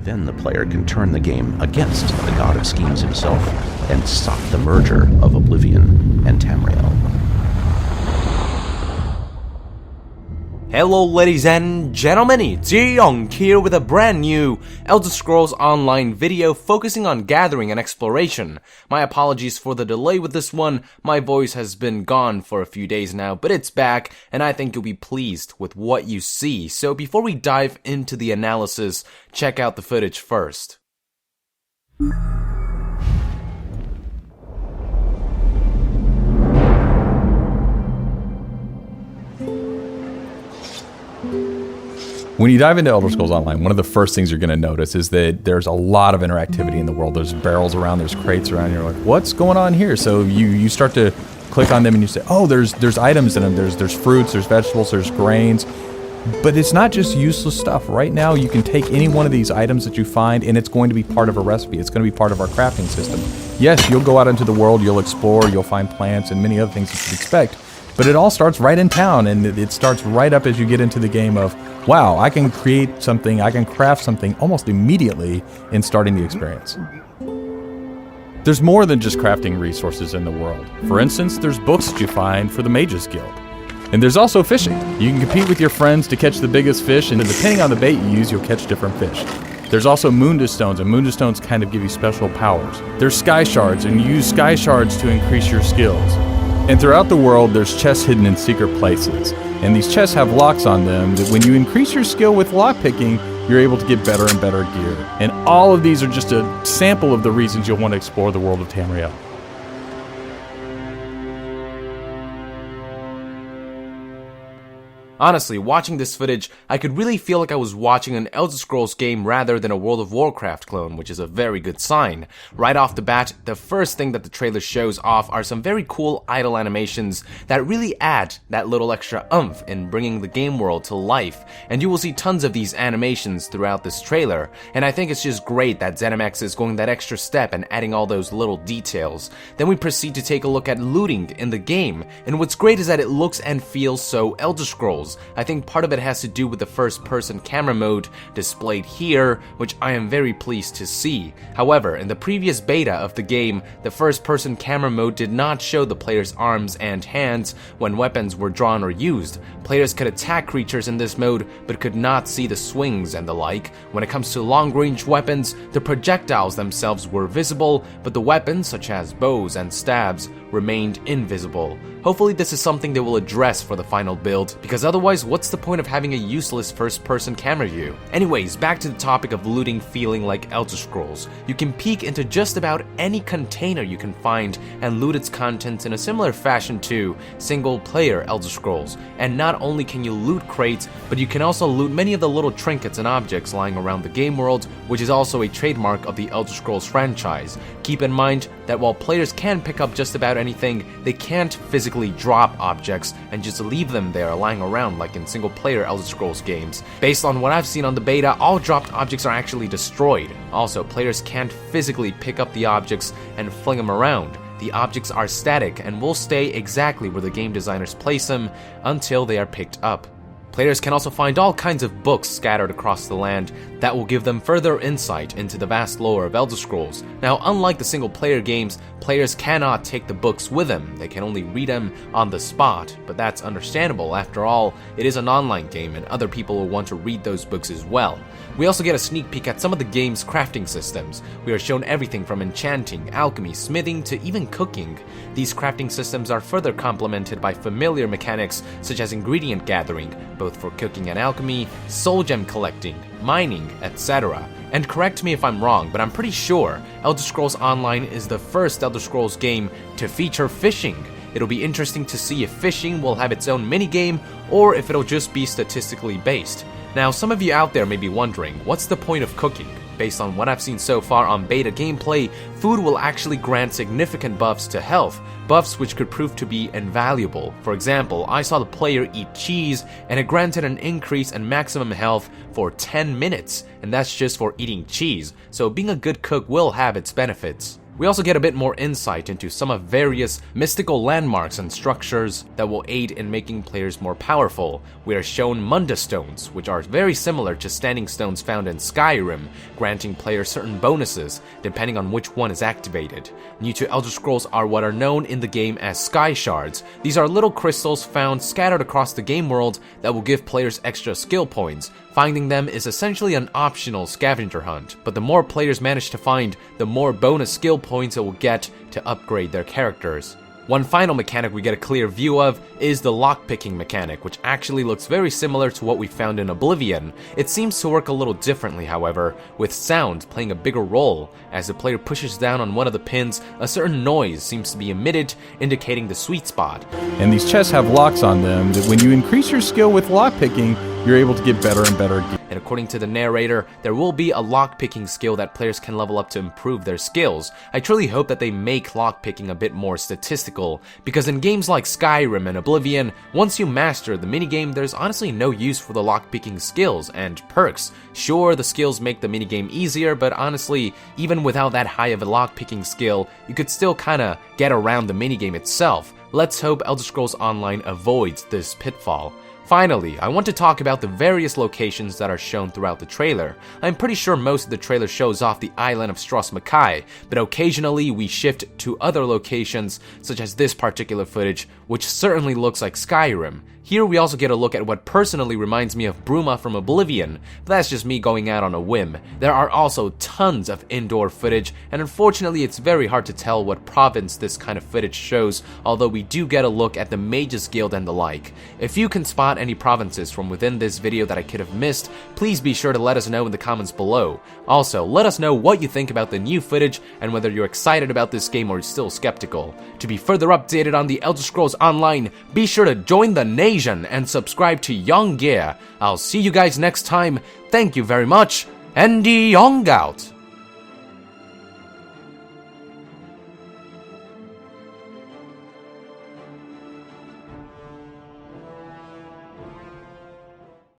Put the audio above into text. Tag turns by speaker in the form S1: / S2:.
S1: Then the player can turn the game against the god of schemes himself and stop the merger of Oblivion and Tamriel.
S2: Hello ladies and gentlemen, it's Young here with a brand new Elder Scrolls Online video focusing on gathering and exploration. My apologies for the delay with this one. My voice has been gone for a few days now, but it's back and I think you'll be pleased with what you see. So before we dive into the analysis, check out the footage first.
S3: When you dive into Elder Scrolls Online, one of the first things you're going to notice is that there's a lot of interactivity in the world. There's barrels around, there's crates around, you're like, what's going on here? So you start to click on them and you say, oh, there's items in them, there's fruits, there's vegetables, there's grains. But it's not just useless stuff. Right now, you can take any one of these items that you find and it's going to be part of a recipe. It's going to be part of our crafting system. Yes, you'll go out into the world, you'll explore, you'll find plants and many other things that you'd expect. But it all starts right in town, and it starts right up as you get into the game of, wow, I can create something, I can craft something almost immediately in starting the experience. There's more than just crafting resources in the world. For instance, there's books that you find for the Mages Guild. And there's also fishing. You can compete with your friends to catch the biggest fish, and depending on the bait you use, you'll catch different fish. There's also Mundus Stones, and Mundus Stones kind of give you special powers. There's Sky Shards, and you use Sky Shards to increase your skills. And throughout the world, there's chests hidden in secret places. And these chests have locks on them that when you increase your skill with lockpicking, you're able to get better and better gear. And all of these are just a sample of the reasons you'll want to explore the world of Tamriel.
S2: Honestly, watching this footage, I could really feel like I was watching an Elder Scrolls game rather than a World of Warcraft clone, which is a very good sign. Right off the bat, the first thing that the trailer shows off are some very cool idle animations that really add that little extra oomph in bringing the game world to life, and you will see tons of these animations throughout this trailer, and I think it's just great that ZeniMax is going that extra step and adding all those little details. Then we proceed to take a look at looting in the game, and what's great is that it looks and feels so Elder Scrolls. I think part of it has to do with the first-person camera mode displayed here, which I am very pleased to see. However, in the previous beta of the game, the first-person camera mode did not show the player's arms and hands when weapons were drawn or used. Players could attack creatures in this mode, but could not see the swings and the like. When it comes to long-range weapons, the projectiles themselves were visible, but the weapons, such as bows and stabs, remained invisible. Hopefully this is something they will address for the final build, because otherwise what's the point of having a useless first-person camera view? Anyways, back to the topic of looting feeling like Elder Scrolls. You can peek into just about any container you can find and loot its contents in a similar fashion to single-player Elder Scrolls. And not only can you loot crates, but you can also loot many of the little trinkets and objects lying around the game world, which is also a trademark of the Elder Scrolls franchise. Keep in mind that while players can pick up just about anything, they can't physically drop objects and just leave them there lying around like in single-player Elder Scrolls games. Based on what I've seen on the beta, all dropped objects are actually destroyed. Also, players can't physically pick up the objects and fling them around. The objects are static and will stay exactly where the game designers place them until they are picked up. Players can also find all kinds of books scattered across the land that will give them further insight into the vast lore of Elder Scrolls. Now, unlike the single-player games, players cannot take the books with them. They can only read them on the spot, but that's understandable. After all, it is an online game and other people will want to read those books as well. We also get a sneak peek at some of the game's crafting systems. We are shown everything from enchanting, alchemy, smithing, to even cooking. These crafting systems are further complemented by familiar mechanics such as ingredient gathering, both for cooking and alchemy, soul gem collecting, mining, etc. And correct me if I'm wrong, but I'm pretty sure Elder Scrolls Online is the first Elder Scrolls game to feature fishing. It'll be interesting to see if fishing will have its own minigame or if it'll just be statistically based. Now, some of you out there may be wondering, what's the point of cooking? Based on what I've seen so far on beta gameplay, food will actually grant significant buffs to health, buffs which could prove to be invaluable. For example, I saw the player eat cheese and it granted an increase in maximum health for 10 minutes, and that's just for eating cheese, so being a good cook will have its benefits. We also get a bit more insight into some of various mystical landmarks and structures that will aid in making players more powerful. We are shown Munda Stones, which are very similar to standing stones found in Skyrim, granting players certain bonuses depending on which one is activated. New to Elder Scrolls are what are known in the game as Sky Shards. These are little crystals found scattered across the game world that will give players extra skill points. Finding them is essentially an optional scavenger hunt, but the more players manage to find, the more bonus skill points it will get to upgrade their characters. One final mechanic we get a clear view of is the lockpicking mechanic, which actually looks very similar to what we found in Oblivion. It seems to work a little differently, however, with sound playing a bigger role. As the player pushes down on one of the pins, a certain noise seems to be emitted, indicating the sweet spot.
S3: And these chests have locks on them that when you increase your skill with lockpicking, you're able to get better and better gear.
S2: And according to the narrator, there will be a lockpicking skill that players can level up to improve their skills. I truly hope that they make lockpicking a bit more statistical, because in games like Skyrim and Oblivion, once you master the minigame, there's honestly no use for the lockpicking skills and perks. Sure, the skills make the minigame easier, but honestly, even without that high of a lockpicking skill, you could still kinda get around the minigame itself. Let's hope Elder Scrolls Online avoids this pitfall. Finally, I want to talk about the various locations that are shown throughout the trailer. I'm pretty sure most of the trailer shows off the island of Stros M'Kai, but occasionally we shift to other locations, such as this particular footage, which certainly looks like Skyrim. Here we also get a look at what personally reminds me of Bruma from Oblivion, but that's just me going out on a whim. There are also tons of indoor footage, and unfortunately it's very hard to tell what province this kind of footage shows, although we do get a look at the Mages Guild and the like. If you can spot any provinces from within this video that I could have missed, please be sure to let us know in the comments below. Also, let us know what you think about the new footage and whether you're excited about this game or still skeptical. To be further updated on the Elder Scrolls Online, be sure to join the Nation and subscribe to Young Gear. I'll see you guys next time. Thank you very much, and Young out!